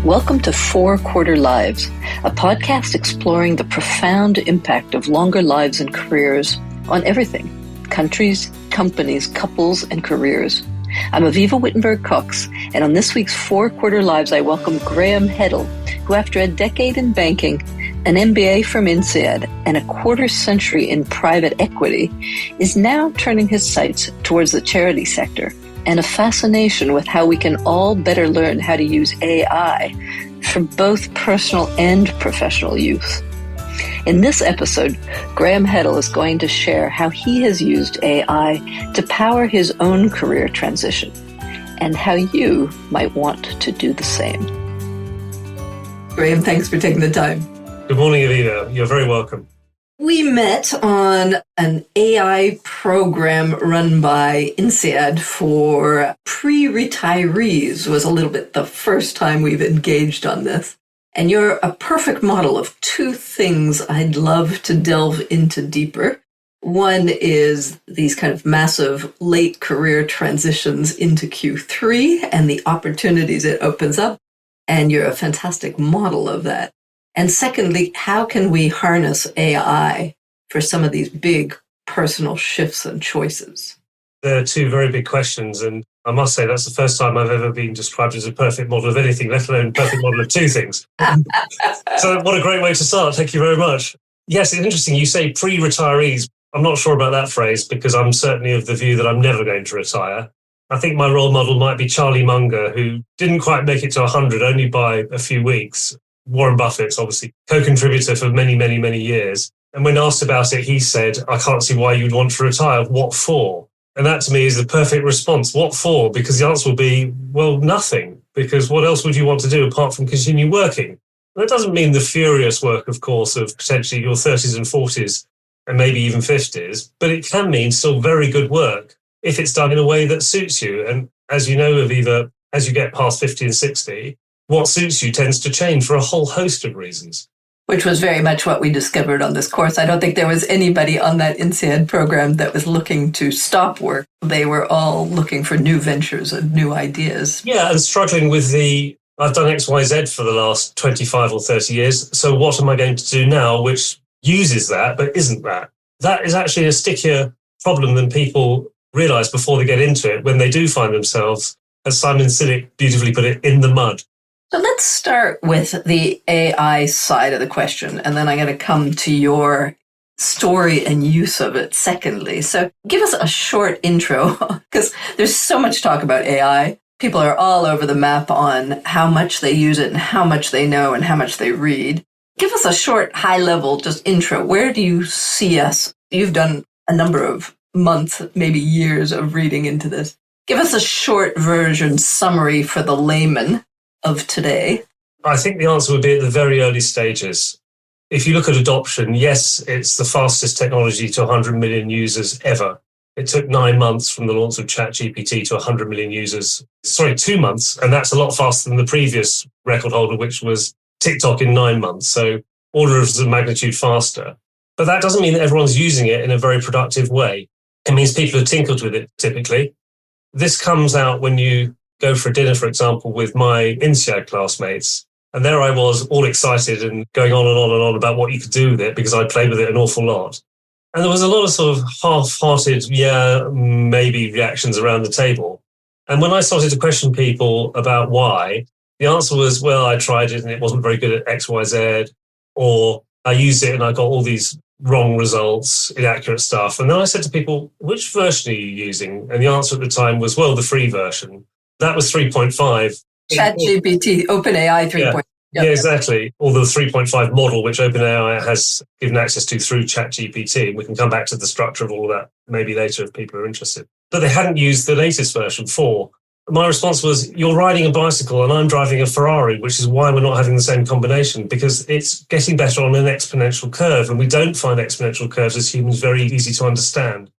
Welcome to 4 Quarter Lives, a podcast exploring the profound impact of longer lives and careers on everything: countries, companies, couples, and careers. I'm Avivah Wittenberg-Cox, and on this week's 4 Quarter Lives, I welcome Graham Heddle, who after a decade in banking, an MBA from INSEAD, and a quarter century in private equity, is now turning his sights towards the charity sector and a fascination with how we can all better learn how to use AI for both personal and professional use. In this episode, Graham Heddle is going to share how he has used AI to power his own career transition and how you might want to do the same. Graham, thanks for taking the time. Good morning, Avivah. You're very welcome. We met on an AI program run by INSEAD for pre-retirees. Was a little bit the first time we've engaged on this. And you're a perfect model of two things I'd love to delve into deeper. One is these kind of massive late career transitions into Q3 and the opportunities it opens up. And you're a fantastic model of that. And secondly, how can we harness AI for some of these big personal shifts and choices? They're two very big questions. And I must say that's the first time I've ever been described as a perfect model of anything, let alone a perfect model of two things. So what a great way to start. Thank you very much. Yes, it's interesting. You say pre-retirees. I'm not sure about that phrase because I'm certainly of the view that I'm never going to retire. I think my role model might be Charlie Munger, who didn't quite make it to 100, only by a few weeks. Warren Buffett's obviously co-contributor for many, many, many years. And when asked about it, he said, I can't see why you'd want to retire. What for? And that to me is the perfect response. What for? Because the answer will be, well, nothing. Because what else would you want to do apart from continue working? And that doesn't mean the furious work, of course, of potentially your 30s and 40s and maybe even 50s, but it can mean still very good work if it's done in a way that suits you. And as you know, Avivah, as you get past 50 and 60, what suits you tends to change for a whole host of reasons. Which was very much what we discovered on this course. I don't think there was anybody on that INSEAD program that was looking to stop work. They were all looking for new ventures and new ideas. Yeah, and struggling with I've done XYZ for the last 25 or 30 years, so what am I going to do now which uses that but isn't that? That is actually a stickier problem than people realise before they get into it when they do find themselves, as Simon Sinek beautifully put it, in the mud. So let's start with the AI side of the question, and then I'm going to come to your story and use of it secondly. So give us a short intro, because there's so much talk about AI. People are all over the map on how much they use it and how much they know and how much they read. Give us a short, high-level just intro. Where do you see us? You've done a number of months, maybe years of reading into this. Give us a short version summary for the layman of today. I think the answer would be at the very early stages. If you look at adoption, yes, it's the fastest technology to 100 million users ever. It took 9 months from the launch of ChatGPT to 100 million users. 2 months, and that's a lot faster than the previous record holder, which was TikTok in 9 months. So orders of magnitude faster. But that doesn't mean that everyone's using it in a very productive way. It means people have tinkered with it typically. This comes out when you go for a dinner, for example, with my INSEAD classmates. And there I was all excited and going on and on and on about what you could do with it because I played with it an awful lot. And there was a lot of sort of half-hearted, yeah, maybe reactions around the table. And when I started to question people about why, the answer was, well, I tried it and it wasn't very good at X, Y, Z, or I used it and I got all these wrong results, inaccurate stuff. And then I said to people, which version are you using? And the answer at the time was, well, the free version. That was 3.5. ChatGPT, OpenAI 3.5. Yeah, exactly. Or the 3.5 model, which OpenAI has given access to through ChatGPT. We can come back to the structure of all of that maybe later if people are interested. But they hadn't used the latest version, Fore. My response was, you're riding a bicycle and I'm driving a Ferrari, which is why we're not having the same combination, because it's getting better on an exponential curve. And we don't find exponential curves as humans very easy to understand.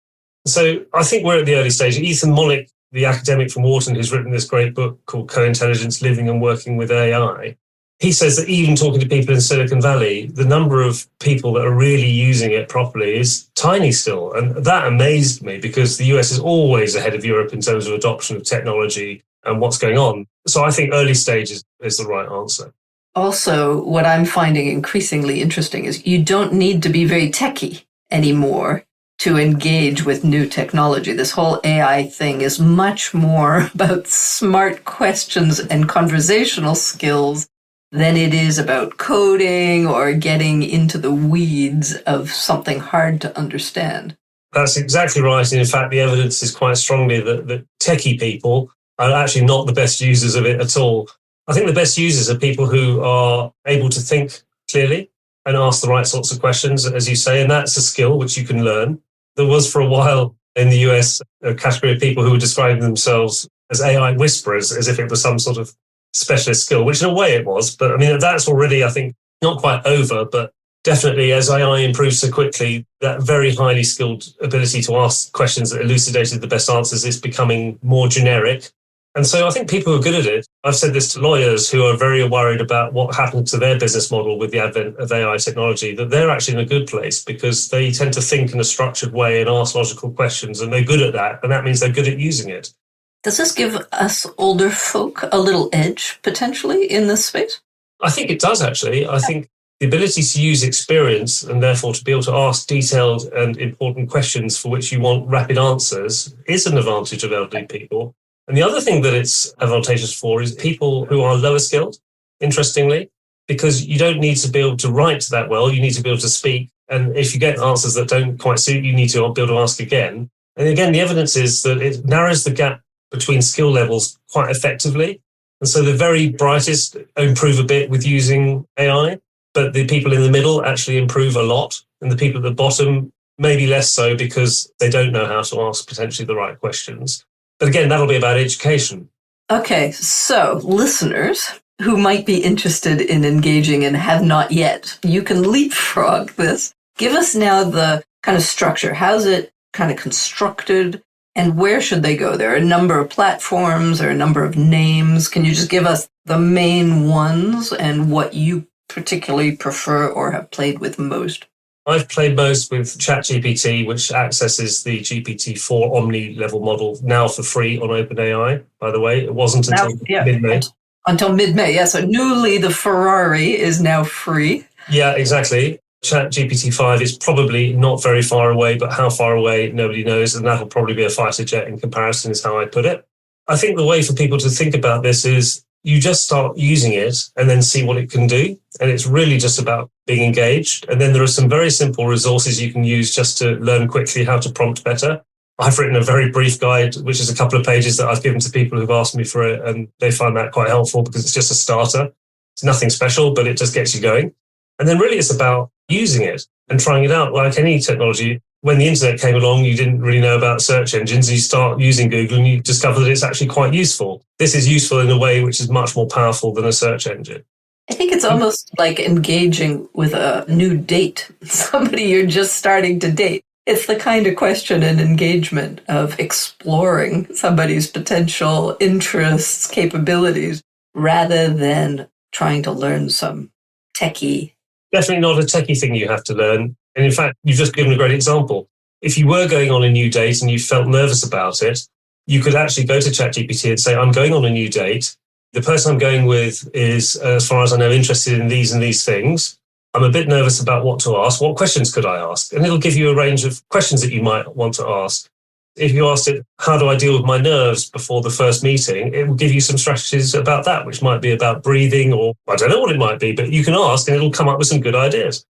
So I think we're at the early stage. Ethan Mollick, the academic from Wharton, who's written this great book called Co-Intelligence, Living and Working with AI, he says that even talking to people in Silicon Valley, the number of people that are really using it properly is tiny still. And that amazed me because the US is always ahead of Europe in terms of adoption of technology and what's going on. So I think early stage is the right answer. Also, what I'm finding increasingly interesting is you don't need to be very techie anymore to engage with new technology. This whole AI thing is much more about smart questions and conversational skills than it is about coding or getting into the weeds of something hard to understand. That's exactly right. And in fact, the evidence is quite strongly that techie people are actually not the best users of it at all. I think the best users are people who are able to think clearly and ask the right sorts of questions, as you say, and that's a skill which you can learn. There was for a while in the US a category of people who were describing themselves as AI whisperers, as if it was some sort of specialist skill, which in a way it was. But I mean, that's already, I think, not quite over, but definitely as AI improves so quickly, that very highly skilled ability to ask questions that elucidated the best answers is becoming more generic. And so I think people who are good at it, I've said this to lawyers who are very worried about what happened to their business model with the advent of AI technology, that they're actually in a good place because they tend to think in a structured way and ask logical questions, and they're good at that. And that means they're good at using it. Does this give us older folk a little edge, potentially, in this space? I think it does, actually. I think the ability to use experience and therefore to be able to ask detailed and important questions for which you want rapid answers is an advantage of elderly people. And the other thing that it's advantageous for is people who are lower skilled, interestingly, because you don't need to be able to write that well. You need to be able to speak. And if you get answers that don't quite suit, you need to be able to ask again. And again, the evidence is that it narrows the gap between skill levels quite effectively. And so the very brightest improve a bit with using AI, but the people in the middle actually improve a lot. And the people at the bottom, maybe less so because they don't know how to ask potentially the right questions. But again, that'll be about education. Okay, so listeners who might be interested in engaging and have not yet, you can leapfrog this. Give us now the kind of structure. How's it kind of constructed? And where should they go? There are a number of platforms, there are a number of names. Can you just give us the main ones and what you particularly prefer or have played with most? I've played most with ChatGPT, which accesses the GPT-4 Omni-level model now for free on OpenAI, by the way. It wasn't until mid-May. Until mid-May, yeah. So newly the Ferrari is now free. Yeah, exactly. ChatGPT-5 is probably not very far away, but how far away, nobody knows. And that'll probably be a fighter jet in comparison is how I put it. I think the way for people to think about this is you just start using it and then see what it can do. And it's really just about being engaged. And then there are some very simple resources you can use just to learn quickly how to prompt better. I've written a very brief guide, which is a couple of pages that I've given to people who've asked me for it. And they find that quite helpful because it's just a starter. It's nothing special, but it just gets you going. And then really it's about using it and trying it out. Like any technology, when the internet came along, you didn't really know about search engines. You start using Google and you discover that it's actually quite useful. This is useful in a way which is much more powerful than a search engine. I think it's almost like engaging with a new date, somebody you're just starting to date. It's the kind of question and engagement of exploring somebody's potential interests, capabilities, rather than trying to learn some techie. Definitely not a techie thing you have to learn. And in fact, you've just given a great example. If you were going on a new date and you felt nervous about it, you could actually go to ChatGPT and say, I'm going on a new date. The person I'm going with is, as far as I know, interested in these and these things. I'm a bit nervous about what to ask. What questions could I ask? And it'll give you a range of questions that you might want to ask. If you asked it, how do I deal with my nerves before the first meeting? It will give you some strategies about that, which might be about breathing, or I don't know what it might be, but you can ask and it'll come up with some good ideas.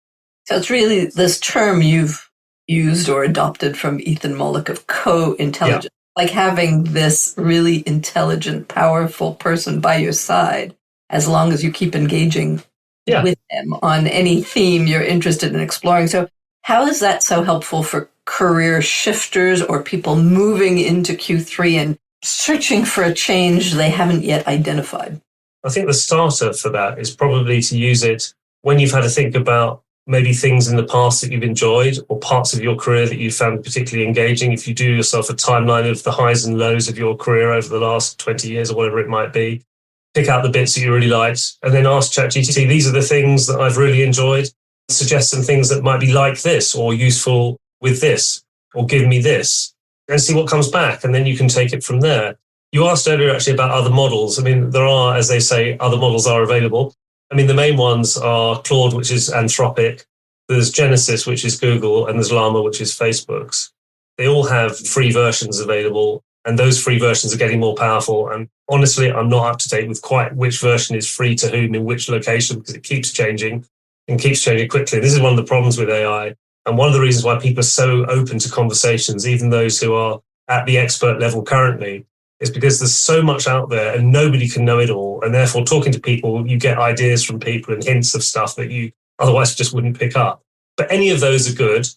So it's really this term you've used or adopted from Ethan Mollick of co-intelligence, like having this really intelligent, powerful person by your side, as long as you keep engaging with them on any theme you're interested in exploring. So how is that so helpful for career shifters or people moving into Q3 and searching for a change they haven't yet identified? I think the starter for that is probably to use it when you've had to think about maybe things in the past that you've enjoyed or parts of your career that you found particularly engaging. If you do yourself a timeline of the highs and lows of your career over the last 20 years or whatever it might be, pick out the bits that you really liked and then ask ChatGPT, these are the things that I've really enjoyed. Suggest some things that might be like this or useful with this or give me this and see what comes back. And then you can take it from there. You asked earlier actually about other models. I mean, there are, as they say, other models are available. I mean, the main ones are Claude, which is Anthropic. There's Genesis, which is Google, and there's Llama, which is Facebook's. They all have free versions available, and those free versions are getting more powerful. And honestly, I'm not up to date with quite which version is free to whom in which location, because it keeps changing and keeps changing quickly. This is one of the problems with AI. And one of the reasons why people are so open to conversations, even those who are at the expert level currently, is because there's so much out there and nobody can know it all. And therefore, talking to people, you get ideas from people and hints of stuff that you otherwise just wouldn't pick up. But any of those are good.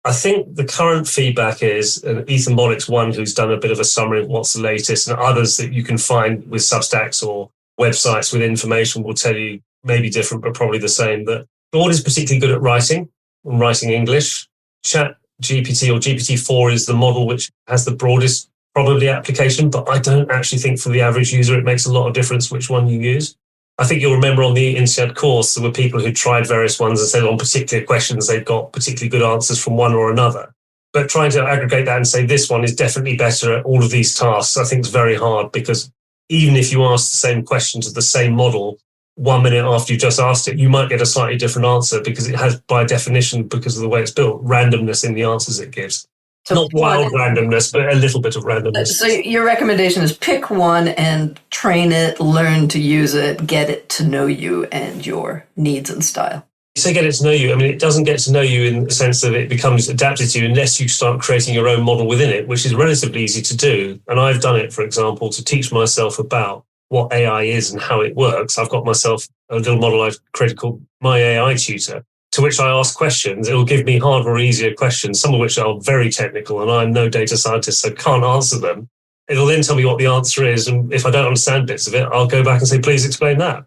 I think the current feedback is, and Ethan Mollick's one who's done a bit of a summary of what's the latest, and others that you can find with Substacks or websites with information will tell you maybe different, but probably the same, that Claude is particularly good at writing and writing English. ChatGPT or GPT-4 is the model which has the broadest probably application, but I don't actually think for the average user it makes a lot of difference which one you use. I think you'll remember on the INSEAD course, there were people who tried various ones and said on particular questions they've got particularly good answers from one or another. But trying to aggregate that and say this one is definitely better at all of these tasks, I think is very hard, because even if you ask the same question to the same model 1 minute after you just asked it, you might get a slightly different answer because it has, by definition, because of the way it's built, randomness in the answers it gives. So not wild randomness, but a little bit of randomness. So your recommendation is pick one and train it, learn to use it, get it to know you and your needs and style. You say get it to know you. I mean, it doesn't get to know you in the sense that it becomes adapted to you unless you start creating your own model within it, which is relatively easy to do. And I've done it, for example, to teach myself about what AI is and how it works. I've got myself a little model I've created called My AI Tutor, to which I ask questions. It'll give me harder or easier questions, some of which are very technical, and I'm no data scientist, so can't answer them. It'll then tell me what the answer is, and if I don't understand bits of it, I'll go back and say, please explain that.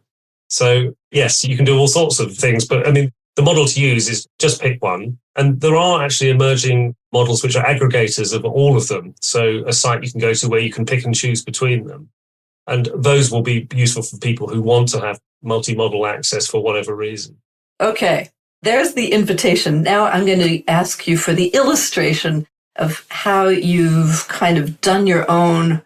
So yes, you can do all sorts of things, but I mean, the model to use is just pick one. And there are actually emerging models which are aggregators of all of them. So a site you can go to where you can pick and choose between them. And those will be useful for people who want to have multi-model access for whatever reason. Okay. There's the invitation. Now I'm going to ask you for the illustration of how you've kind of done your own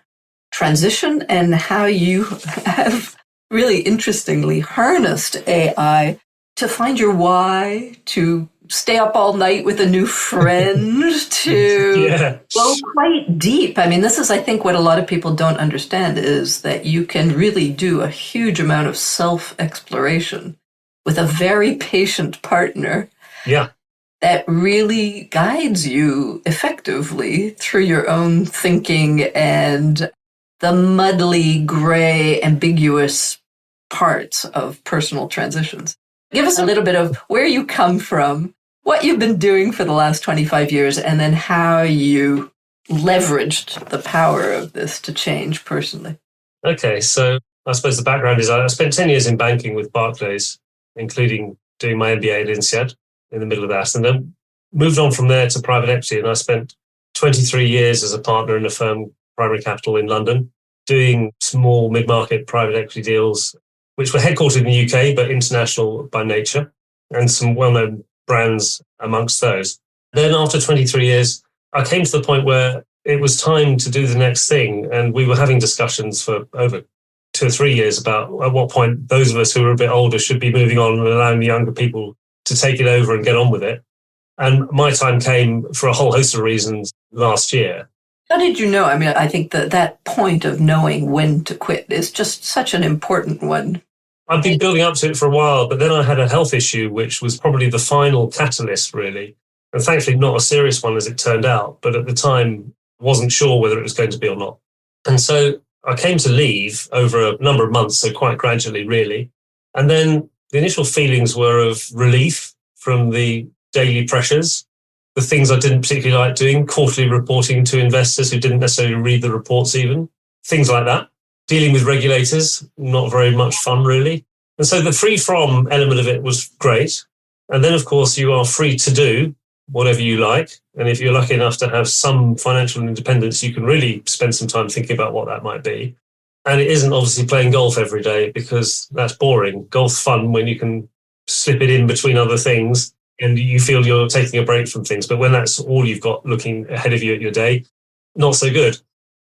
transition and how you have really interestingly harnessed AI to find your why, to stay up all night with a new friend, to go quite deep. I mean, this is, I think, what a lot of people don't understand is that you can really do a huge amount of self-exploration with a very patient partner that really guides you effectively through your own thinking and the muddly, gray, ambiguous parts of personal transitions. Give us a little bit of where you come from, what you've been doing for the last 25 years, and then how you leveraged the power of this to change personally. Okay, so I suppose the background is I spent 10 years in banking with Barclays, including doing my MBA at INSEAD in the middle of that, and then moved on from there to private equity. And I spent 23 years as a partner in a firm, Primary Capital in London, doing small mid-market private equity deals, which were headquartered in the UK, but international by nature, and some well-known brands amongst those. Then after 23 years, I came to the point where it was time to do the next thing. And we were having discussions for over 2 or 3 years about at what point those of us who are a bit older should be moving on and allowing the younger people to take it over and get on with it. And my time came for a whole host of reasons last year. How did you know? I mean, I think that point of knowing when to quit is just such an important one. I've been building up to it for a while, but then I had a health issue, which was probably the final catalyst, really. And thankfully not a serious one as it turned out, but at the time wasn't sure whether it was going to be or not. And so I came to leave over a number of months, so quite gradually, really. And then the initial feelings were of relief from the daily pressures, the things I didn't particularly like doing, quarterly reporting to investors who didn't necessarily read the reports even, things like that. Dealing with regulators, not very much fun, really. And so the free from element of it was great. And then, of course, you are free to do whatever you like. And if you're lucky enough to have some financial independence, you can really spend some time thinking about what that might be. And it isn't obviously playing golf every day because that's boring. Golf's fun when you can slip it in between other things and you feel you're taking a break from things. But when that's all you've got looking ahead of you at your day, not so good.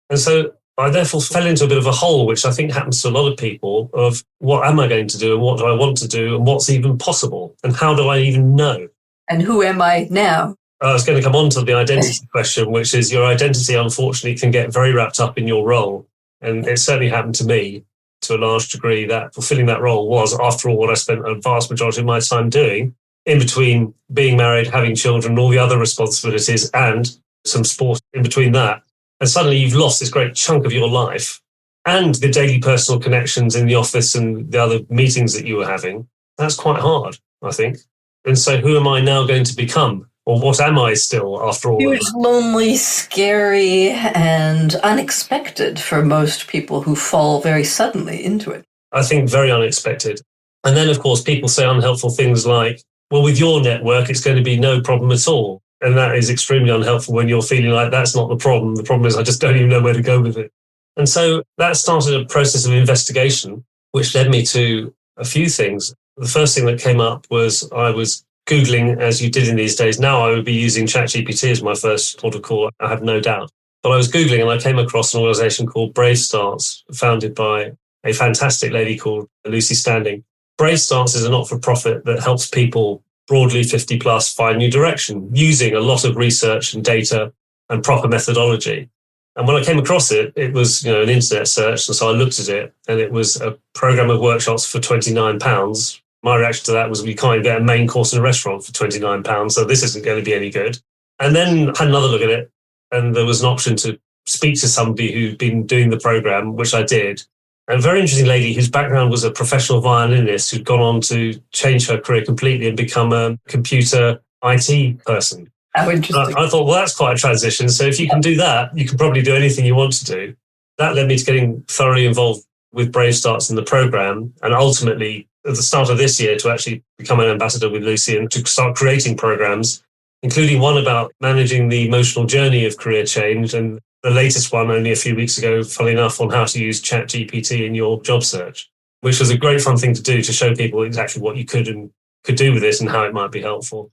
And so I therefore fell into a bit of a hole, which I think happens to a lot of people, of what am I going to do and what do I want to do and what's even possible and how do I even know? And who am I now? I was going to come on to the identity question, which is your identity, unfortunately, can get very wrapped up in your role. And it certainly happened to me to a large degree that fulfilling that role was, after all, what I spent a vast majority of my time doing, in between being married, having children, and all the other responsibilities, and some sport in between that. And suddenly you've lost this great chunk of your life and the daily personal connections in the office and the other meetings that you were having. That's quite hard, I think. And so who am I now going to become? Or what am I still after all? Huge, lonely, scary, and unexpected for most people who fall very suddenly into it. I think very unexpected. And then, of course, people say unhelpful things like, well, with your network, it's going to be no problem at all. And that is extremely unhelpful when you're feeling like that's not the problem. The problem is I just don't even know where to go with it. And so that started a process of investigation, which led me to a few things. The first thing that came up was I was Googling, as you did in these days. Now I would be using ChatGPT as my first port of call, I have no doubt. But I was Googling and I came across an organization called Brave Starts, founded by a fantastic lady called Lucy Standing. Brave Starts is a not-for-profit that helps people broadly 50 plus find new direction using a lot of research and data and proper methodology. And when I came across it, it was an internet search. And so I looked at it and it was a program of workshops for £29. My reaction to that was we can't get a main course in a restaurant for £29, so this isn't going to be any good. And then I had another look at it, and there was an option to speak to somebody who'd been doing the program, which I did. And a very interesting lady whose background was a professional violinist who'd gone on to change her career completely and become a computer IT person. How interesting. I thought, well, that's quite a transition. So if you can do that, you can probably do anything you want to do. That led me to getting thoroughly involved with Brave Starts in the program, and ultimately at the start of this year to actually become an ambassador with Lucy and to start creating programs, including one about managing the emotional journey of career change, and the latest one only a few weeks ago, funnily enough, on how to use ChatGPT in your job search, which was a great fun thing to do to show people exactly what you could do with this and how it might be helpful.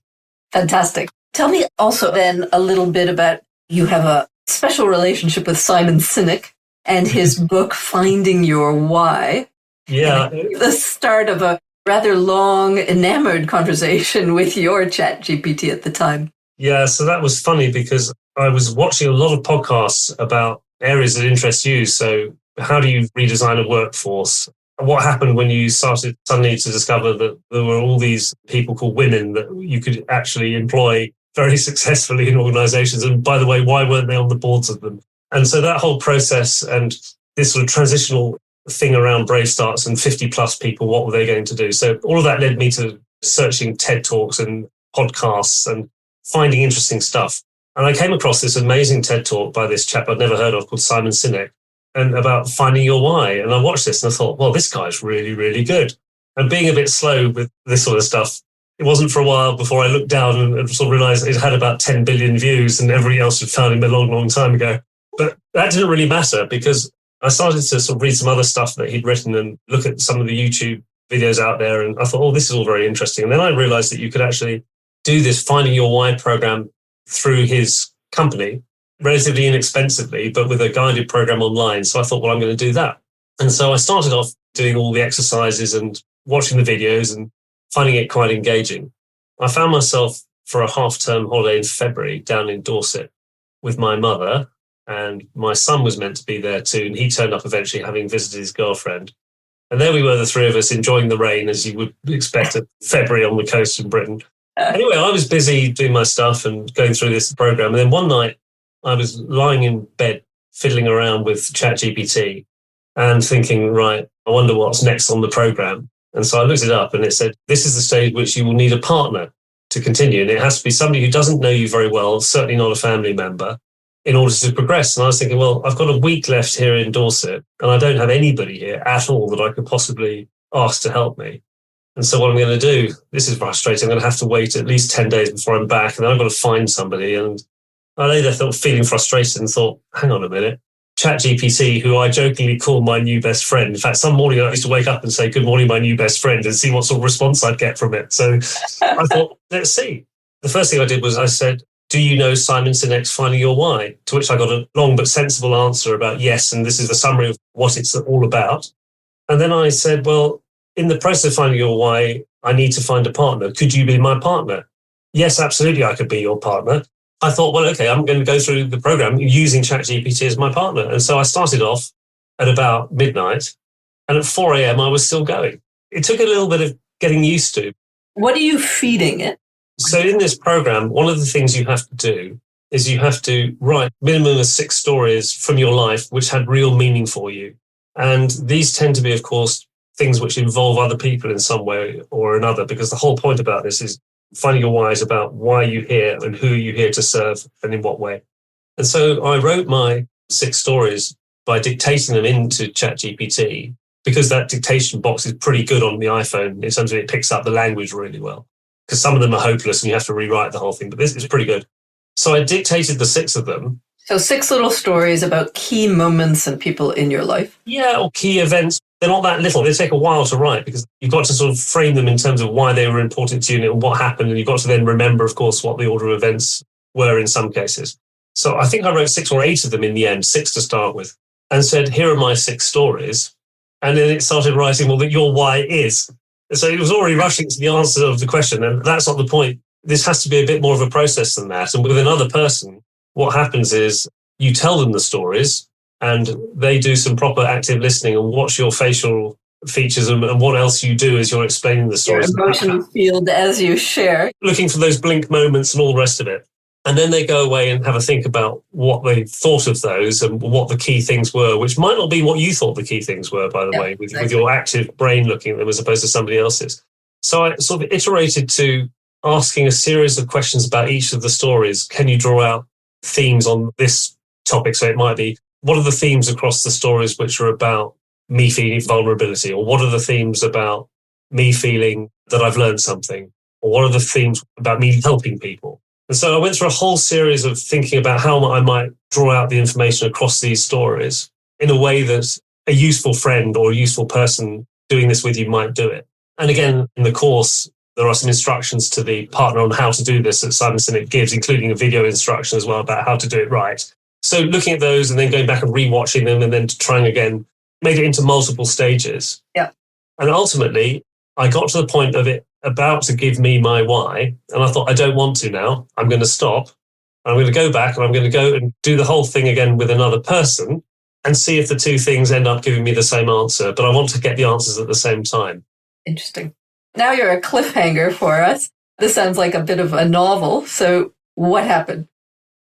Fantastic. Tell me also then a little bit about, you have a special relationship with Simon Sinek and his book, Finding Your Why. Yeah. The start of a rather long, enamored conversation with your ChatGPT at the time. Yeah, so that was funny because I was watching a lot of podcasts about areas that interest you. So how do you redesign a workforce? What happened when you started suddenly to discover that there were all these people called women that you could actually employ very successfully in organizations? And by the way, why weren't they on the boards of them? And so that whole process and this sort of transitional thing around Brave Starts and 50 plus people, what were they going to do? So all of that led me to searching TED Talks and podcasts and finding interesting stuff. And I came across this amazing TED Talk by this chap I'd never heard of called Simon Sinek, and about finding your why. And I watched this and I thought, well, this guy's really, really good. And being a bit slow with this sort of stuff, it wasn't for a while before I looked down and sort of realized it had about 10 billion views and everybody else had found him a long, long time ago. But that didn't really matter because I started to sort of read some other stuff that he'd written and look at some of the YouTube videos out there. And I thought, oh, this is all very interesting. And then I realized that you could actually do this Finding Your Why program through his company, relatively inexpensively, but with a guided program online. So I thought, well, I'm going to do that. And so I started off doing all the exercises and watching the videos and finding it quite engaging. I found myself for a half-term holiday in February down in Dorset with my mother, and my son was meant to be there too. And he turned up eventually, having visited his girlfriend. And there we were, the three of us, enjoying the rain, as you would expect at February on the coast in Britain. Anyway, I was busy doing my stuff and going through this program. And then one night I was lying in bed, fiddling around with ChatGPT and thinking, right, I wonder what's next on the program. And so I looked it up and it said, this is the stage which you will need a partner to continue. And it has to be somebody who doesn't know you very well, certainly not a family member, in order to progress. And I was thinking, well, I've got a week left here in Dorset and I don't have anybody here at all that I could possibly ask to help me. And so what I'm going to do, this is frustrating, I'm going to have to wait at least 10 days before I'm back, and then I've got to find somebody. And I lay there feeling frustrated and thought, hang on a minute, ChatGPT, who I jokingly call my new best friend. In fact, some morning I used to wake up and say, good morning, my new best friend, and see what sort of response I'd get from it. So I thought, let's see. The first thing I did was I said, do you know Simon Sinek's Finding Your Why? To which I got a long but sensible answer about yes, and this is the summary of what it's all about. And then I said, well, in the process of finding your why, I need to find a partner. Could you be my partner? Yes, absolutely, I could be your partner. I thought, well, okay, I'm going to go through the program using ChatGPT as my partner. And so I started off at about midnight, and at 4 a.m. I was still going. It took a little bit of getting used to. What are you feeding it? So in this program, one of the things you have to do is you have to write minimum of 6 stories from your life which had real meaning for you. And these tend to be, of course, things which involve other people in some way or another, because the whole point about this is finding your why is about why you're here and who you're here to serve and in what way. And so I wrote my 6 stories by dictating them into ChatGPT, because that dictation box is pretty good on the iPhone in terms of it picks up the language really well. Because some of them are hopeless and you have to rewrite the whole thing, but this is pretty good. So I dictated the 6 of them. So 6 little stories about key moments and people in your life. Yeah, or key events. They're not that little. They take a while to write because you've got to sort of frame them in terms of why they were important to you and what happened. And you've got to then remember, of course, what the order of events were in some cases. So I think I wrote 6 or 8 of them in the end, 6 to start with, and said, here are my 6 stories. And then it started writing, well, that your why is. So it was already rushing to the answer of the question. And that's not the point. This has to be a bit more of a process than that. And with another person, what happens is you tell them the stories and they do some proper active listening and watch your facial features and what else you do as you're explaining the stories. Your emotional field as you share. Looking for those blink moments and all the rest of it. And then they go away and have a think about what they thought of those and what the key things were, which might not be what you thought the key things were, by the way, with your active brain looking at them as opposed to somebody else's. So I sort of iterated to asking a series of questions about each of the stories. Can you draw out themes on this topic? So it might be, what are the themes across the stories which are about me feeling vulnerability? Or what are the themes about me feeling that I've learned something? Or what are the themes about me helping people? And so I went through a whole series of thinking about how I might draw out the information across these stories in a way that a useful friend or a useful person doing this with you might do it. And again, in the course, there are some instructions to the partner on how to do this that Simon Sinek gives, including a video instruction as well about how to do it right. So looking at those and then going back and rewatching them and then trying again, made it into multiple stages. Yeah. And ultimately, I got to the point of it about to give me my why. And I thought, I don't want to now. I'm going to stop. I'm going to go back and I'm going to go and do the whole thing again with another person and see if the 2 things end up giving me the same answer. But I want to get the answers at the same time. Interesting. Now you're a cliffhanger for us. This sounds like a bit of a novel. So what happened?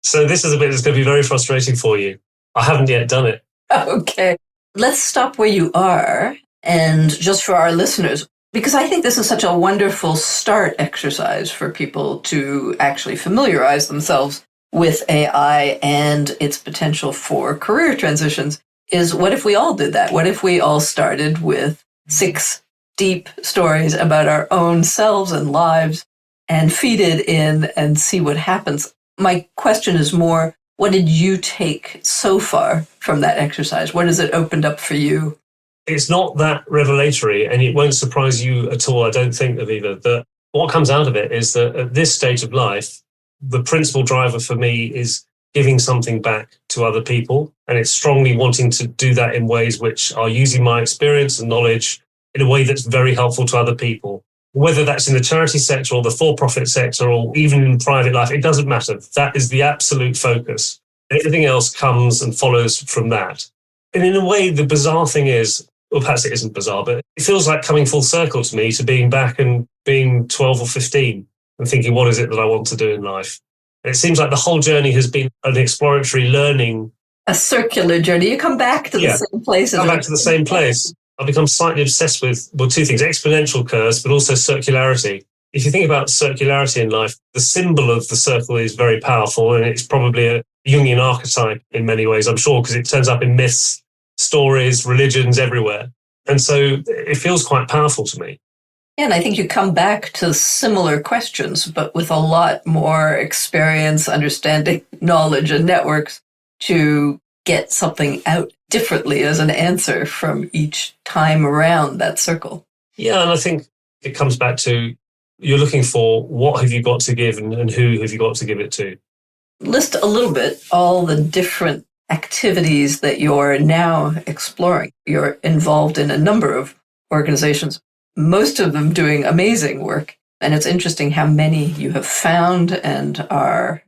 So this is a bit that's going to be very frustrating for you. I haven't yet done it. Okay. Let's stop where you are. And just for our listeners, because I think this is such a wonderful start exercise for people to actually familiarize themselves with AI and its potential for career transitions, is what if we all did that? What if we all started with 6 deep stories about our own selves and lives and feed it in and see what happens? My question is more, what did you take so far from that exercise? What has it opened up for you? It's not that revelatory, and it won't surprise you at all, I don't think, Avivah, that what comes out of it is that at this stage of life, the principal driver for me is giving something back to other people. And it's strongly wanting to do that in ways which are using my experience and knowledge in a way that's very helpful to other people. Whether that's in the charity sector or the for-profit sector or even in private life, it doesn't matter. That is the absolute focus. Everything else comes and follows from that. And in a way, the bizarre thing is, or perhaps it isn't bizarre, but it feels like coming full circle to me to being back and being 12 or 15 and thinking, what is it that I want to do in life? And it seems like the whole journey has been an exploratory learning. A circular journey. You come back to the same place. Come back to the same place. I've become slightly obsessed with, well, 2 things, exponential curves, but also circularity. If you think about circularity in life, the symbol of the circle is very powerful, and it's probably a Jungian archetype in many ways, I'm sure, because it turns up in myths, stories, religions, everywhere. And so it feels quite powerful to me. And I think you come back to similar questions, but with a lot more experience, understanding, knowledge, and networks to get something out differently as an answer from each time around that circle. Yeah, and I think it comes back to you're looking for what have you got to give and who have you got to give it to. list a little bit all the different activities that you're now exploring. You're involved in a number of organizations, most of them doing amazing work. And it's interesting how many you have found and are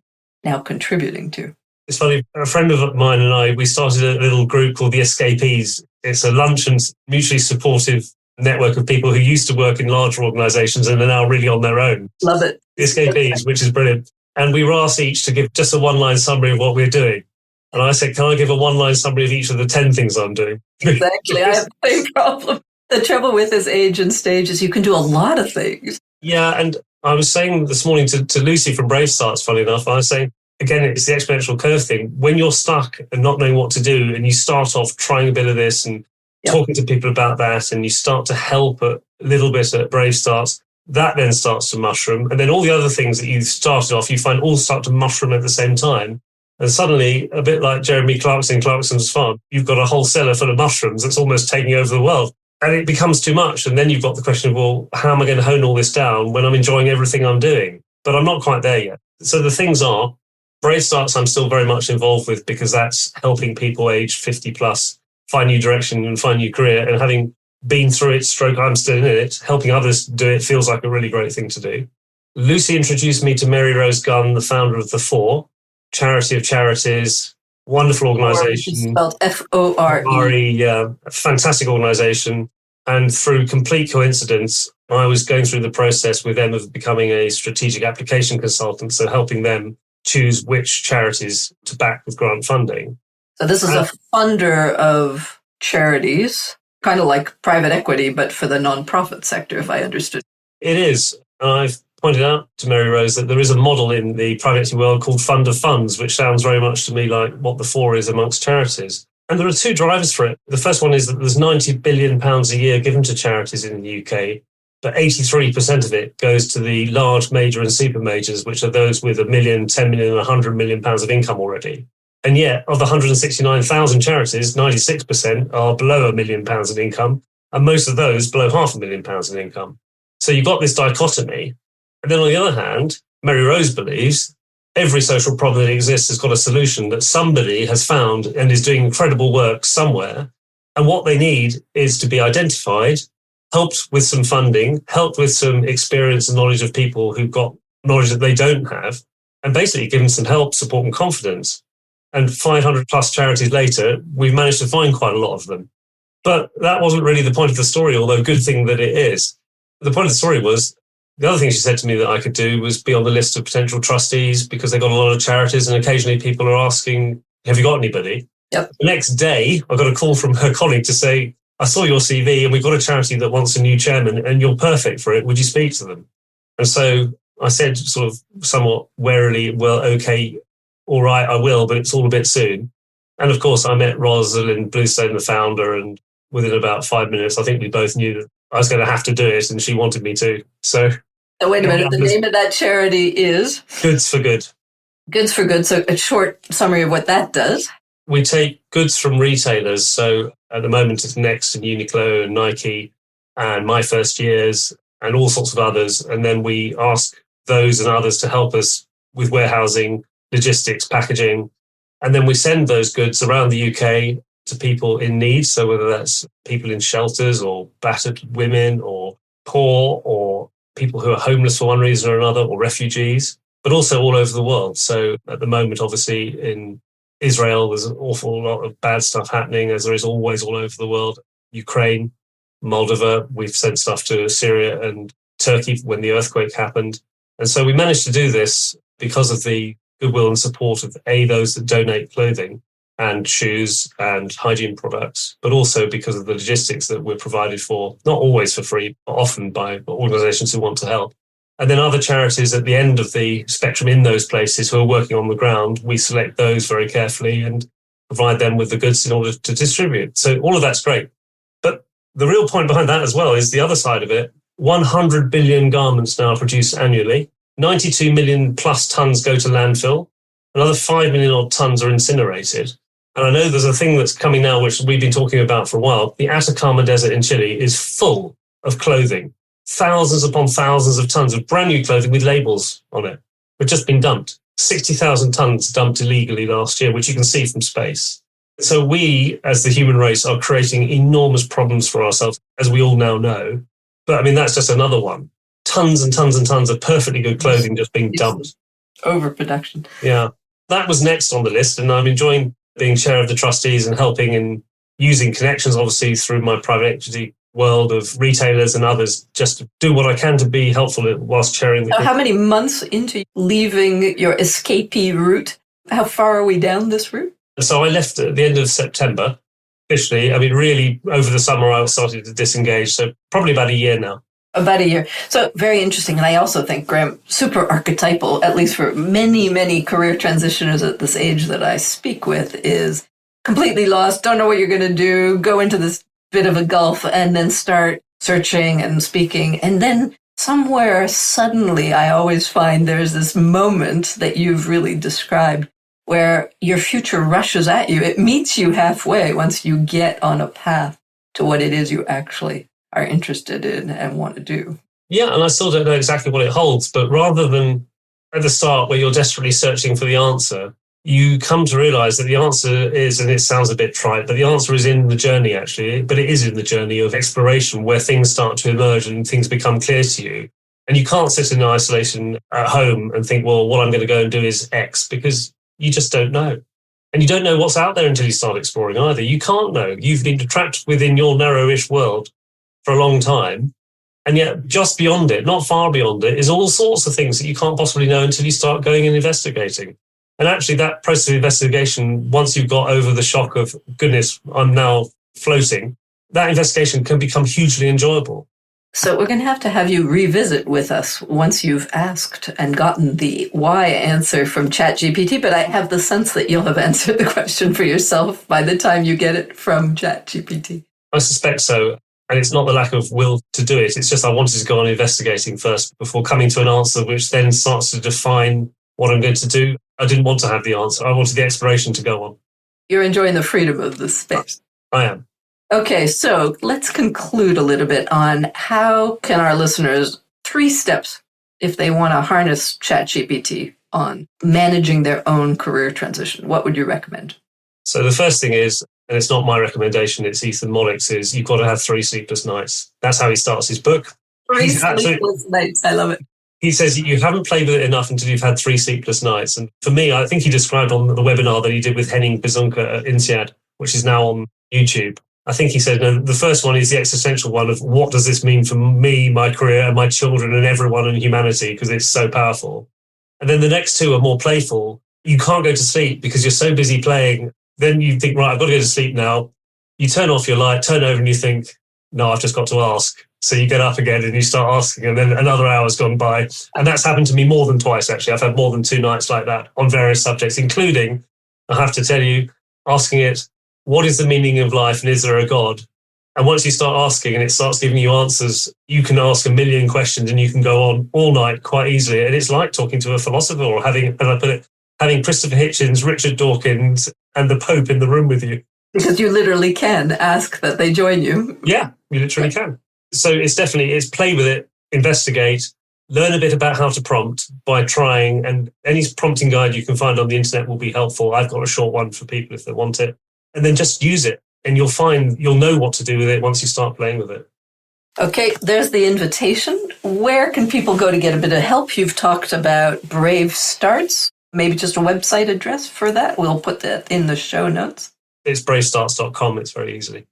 now contributing to. It's funny, a friend of mine and I, we started a little group called the Escapees. It's a lunch and mutually supportive network of people who used to work in larger organizations and are now really on their own. Love it. The Escapees, which is brilliant. And we were asked each to give just a one-line summary of what we're doing. And I said, can I give a one-line summary of each of the 10 things I'm doing? Exactly. I have the same problem. The trouble with this age and stage is you can do a lot of things. Yeah, and I was saying this morning to Lucy from Brave Starts, funny enough, I was saying, again, it's the exponential curve thing. When you're stuck and not knowing what to do, and you start off trying a bit of this and talking to people about that, and you start to help a little bit at Brave Starts, that then starts to mushroom. And then all the other things that you started off, you find all start to mushroom at the same time. And suddenly, a bit like Jeremy Clarkson's farm, you've got a whole cellar full of mushrooms that's almost taking over the world. And it becomes too much. And then you've got the question of, well, how am I going to hone all this down when I'm enjoying everything I'm doing? But I'm not quite there yet. So the things are, Brave Starts I'm still very much involved with because that's helping people age 50 plus find new direction and find new career. And having been through it, stroke I'm still in it, helping others do it feels like a really great thing to do. Lucy introduced me to Mary Rose Gunn, the founder of the Fore, charity of charities, wonderful organisation. Spelled F-O-R-E. Yeah, a fantastic organisation. And through complete coincidence, I was going through the process with them of becoming a strategic application consultant, so helping them choose which charities to back with grant funding. So this is a funder of charities, kind of like private equity, but for the nonprofit sector, if I understood. It is. I've pointed out to Mary Rose that there is a model in the private equity world called fund of funds, which sounds very much to me like what the Fore is amongst charities. And there are two drivers for it. The first one is that there's £90 billion a year given to charities in the UK, but 83% of it goes to the large major and super majors, which are those with £1 million, £10 million, and £100 million of income already. And yet, of the 169,000 charities, 96% are below £1 million in income, and most of those below £500,000 in income. So you've got this dichotomy. And then on the other hand, Mary Rose believes every social problem that exists has got a solution that somebody has found and is doing incredible work somewhere. And what they need is to be identified, helped with some funding, helped with some experience and knowledge of people who've got knowledge that they don't have, and basically given some help, support and confidence. And 500 plus charities later, we've managed to find quite a lot of them. But that wasn't really the point of the story, although good thing that it is. The point of the story was, the other thing she said to me that I could do was be on the list of potential trustees because they got a lot of charities, and occasionally people are asking, have you got anybody? Yep. The next day, I got a call from her colleague to say, I saw your CV and we've got a charity that wants a new chairman and you're perfect for it. Would you speak to them? And so I said sort of somewhat warily, well, okay, all right, I will, but it's all a bit soon. And of course, I met Rosalind Bluestone, the founder, and within about 5 minutes, I think we both knew that I was going to have to do it and she wanted me to. So wait a minute, the name of that charity is? Goods for Good. Goods for Good. So a short summary of what that does. We take goods from retailers. So at the moment, it's Next and Uniqlo and Nike and My First Years and all sorts of others. And then we ask those and others to help us with warehousing, logistics, packaging. And then we send those goods around the UK to people in need. So whether that's people in shelters or battered women or poor or people who are homeless for one reason or another or refugees, but also all over the world. So at the moment, obviously in Israel, there's an awful lot of bad stuff happening, as there is always all over the world. Ukraine, Moldova, we've sent stuff to Syria and Turkey when the earthquake happened. And so we managed to do this because of the goodwill and support of those that donate clothing and shoes and hygiene products, but also because of the logistics that we're provided for, not always for free, but often by organisations who want to help. And then other charities at the end of the spectrum in those places who are working on the ground, we select those very carefully and provide them with the goods in order to distribute. So all of that's great. But the real point behind that as well is the other side of it. 100 billion garments now produced annually. 92 million plus tons go to landfill. Another 5 million odd tons are incinerated. And I know there's a thing that's coming now, which we've been talking about for a while. The Atacama Desert in Chile is full of clothing. Thousands upon thousands of tons of brand new clothing with labels on it, which just been dumped. 60,000 tons dumped illegally last year, which you can see from space. So we, as the human race, are creating enormous problems for ourselves, as we all now know. But I mean, that's just another one. Tons and tons and tons of perfectly good clothing just being dumped. Overproduction. Yeah. That was next on the list. And I'm enjoying being chair of the trustees and helping and using connections, obviously, through my private equity world of retailers and others, just to do what I can to be helpful whilst chairing the... So how many months into leaving your escapee route? How far are we down this route? So I left at the end of September, officially. I mean, really, over the summer, I started to disengage. So probably about a year now. About a year. So very interesting. And I also think, Graham, super archetypal, at least for many, many career transitioners at this age that I speak with, is completely lost, don't know what you're going to do, go into this bit of a gulf and then start searching and speaking. And then somewhere suddenly, I always find there's this moment that you've really described where your future rushes at you. It meets you halfway once you get on a path to what it is you actually are interested in and want to do. Yeah, and I still don't know exactly what it holds, but rather than at the start where you're desperately searching for the answer, you come to realize that the answer is, and it sounds a bit trite, but the answer is in the journey, actually. But it is in the journey of exploration where things start to emerge and things become clear to you. And you can't sit in isolation at home and think, well, what I'm going to go and do is X, because you just don't know. And you don't know what's out there until you start exploring either. You can't know. You've been trapped within your narrowish world for a long time. And yet just beyond it, not far beyond it, is all sorts of things that you can't possibly know until you start going and investigating. And actually that process of investigation, once you've got over the shock of, goodness, I'm now floating, that investigation can become hugely enjoyable. So we're going to have you revisit with us once you've asked and gotten the why answer from ChatGPT, but I have the sense that you'll have answered the question for yourself by the time you get it from ChatGPT. I suspect so. And it's not the lack of will to do it. It's just I wanted to go on investigating first before coming to an answer, which then starts to define what I'm going to do. I didn't want to have the answer. I wanted the exploration to go on. You're enjoying the freedom of the space. I am. Okay, so let's conclude a little bit on how can our listeners, 3 steps, if they want to harness ChatGPT on managing their own career transition. What would you recommend? So the first thing is, and it's not my recommendation, it's Ethan Mollick's, is you've got to have 3 sleepless nights. That's how he starts his book. 3 sleepless nights. I love it. He says you haven't played with it enough until you've had 3 sleepless nights. And for me, I think he described on the webinar that he did with Henning Bezunker at INSEAD, which is now on YouTube. I think he said, no, the first one is the existential one of what does this mean for me, my career, and my children, and everyone in humanity, because it's so powerful. And then the next 2 are more playful. You can't go to sleep because you're so busy playing. Then you think, right, I've got to go to sleep now. You turn off your light, turn over and you think, no, I've just got to ask. So you get up again and you start asking, and then another hour's gone by. And that's happened to me more than twice, actually. I've had more than 2 nights like that on various subjects, including, I have to tell you, asking it, what is the meaning of life and is there a God? And once you start asking and it starts giving you answers, you can ask a million questions and you can go on all night quite easily. And it's like talking to a philosopher or having, as I put it, having Christopher Hitchens, Richard Dawkins, and the Pope in the room with you. Because you literally can ask that they join you. Yeah, you literally can. So it's play with it, investigate, learn a bit about how to prompt by trying, and any prompting guide you can find on the internet will be helpful. I've got a short one for people if they want it. And then just use it, and you'll know what to do with it once you start playing with it. Okay, there's the invitation. Where can people go to get a bit of help? You've talked about Brave Starts. Maybe just a website address for that. We'll put that in the show notes. It's bravestarts.com. It's very easy.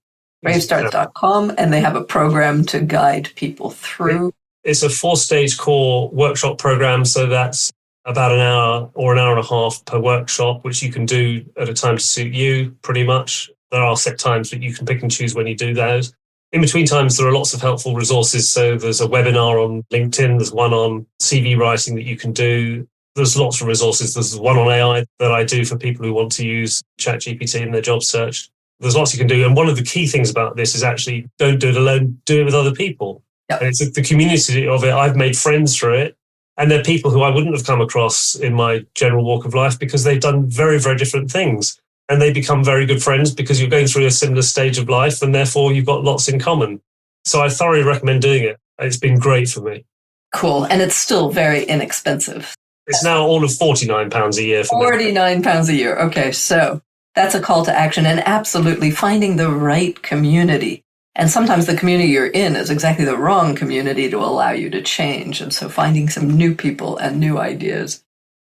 Bravestarts.com, and they have a program to guide people through. It's a 4-stage core workshop program, so that's about an hour or an hour and a half per workshop, which you can do at a time to suit you, pretty much. There are set times that you can pick and choose when you do those. In between times, there are lots of helpful resources. So there's a webinar on LinkedIn. There's one on CV writing that you can do. There's lots of resources. There's one on AI that I do for people who want to use ChatGPT in their job search. There's lots you can do. And one of the key things about this is actually don't do it alone, do it with other people. Yep. And it's the community of it. I've made friends through it. And they're people who I wouldn't have come across in my general walk of life because they've done very, very different things. And they become very good friends because you're going through a similar stage of life and therefore you've got lots in common. So I thoroughly recommend doing it. It's been great for me. Cool. And it's still very inexpensive. It's now all of £49 a year. For £49 a year. Okay, so that's a call to action, and absolutely finding the right community. And sometimes the community you're in is exactly the wrong community to allow you to change. And so finding some new people and new ideas.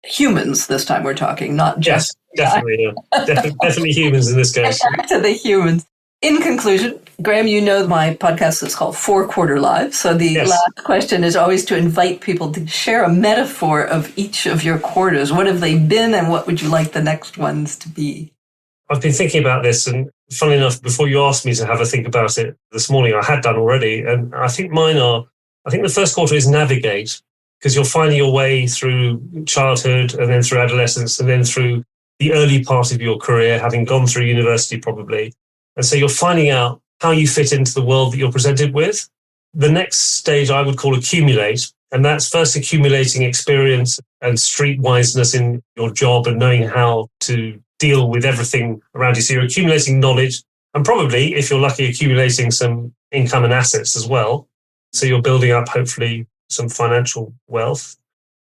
Humans this time we're talking, not just... Yes, definitely. Yeah. Definitely humans in this case. Back to the humans. In conclusion, Graham, you know my podcast is called 4 Quarter Lives. So the last question is always to invite people to share a metaphor of each of your quarters. What have they been and what would you like the next ones to be? I've been thinking about this, and funnily enough, before you asked me to have a think about it this morning, I had done already. And I think the first quarter is navigate, because you're finding your way through childhood and then through adolescence and then through the early part of your career, having gone through university probably. And so you're finding out how you fit into the world that you're presented with. The next stage I would call accumulate. And that's first accumulating experience and streetwiseness in your job and knowing how to deal with everything around you. So you're accumulating knowledge and probably, if you're lucky, accumulating some income and assets as well. So you're building up, hopefully, some financial wealth.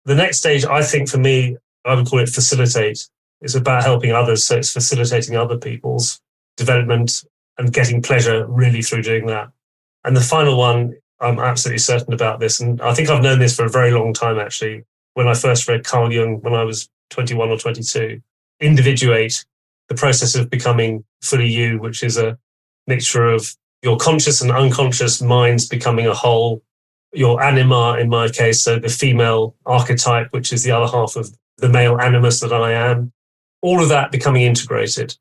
The next stage, I think for me, I would call it facilitate. It's about helping others. So it's facilitating other people's development and getting pleasure really through doing that. And the final one, I'm absolutely certain about this. And I think I've known this for a very long time, actually. When I first read Carl Jung when I was 21 or 22, individuate, the process of becoming fully you, which is a mixture of your conscious and unconscious minds becoming a whole, your anima, in my case, so the female archetype, which is the other half of the male animus that I am, all of that becoming integrated.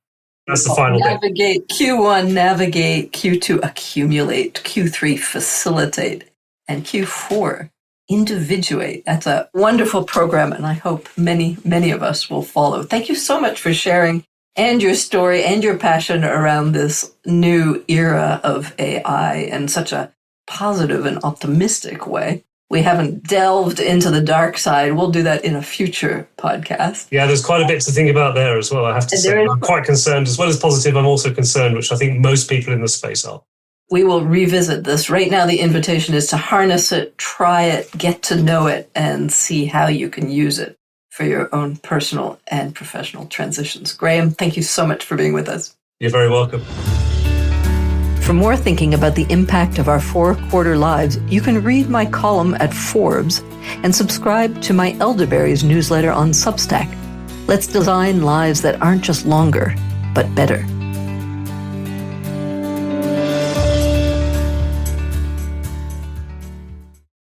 That's the final navigate, bit. Q1, navigate. Q2, accumulate. Q3, facilitate. And Q4, individuate. That's a wonderful program, and I hope many, many of us will follow. Thank you so much for sharing and your story and your passion around this new era of AI in such a positive and optimistic way. We haven't delved into the dark side. We'll do that in a future podcast. Yeah, there's quite a bit to think about there as well, I have to say. I'm quite concerned. As well as positive, I'm also concerned, which I think most people in the space are. We will revisit this. Right now, the invitation is to harness it, try it, get to know it, and see how you can use it for your own personal and professional transitions. Graham, thank you so much for being with us. You're very welcome. For more thinking about the impact of our 4 Quarter Lives, you can read my column at Forbes and subscribe to my Elderberries newsletter on Substack. Let's design lives that aren't just longer, but better.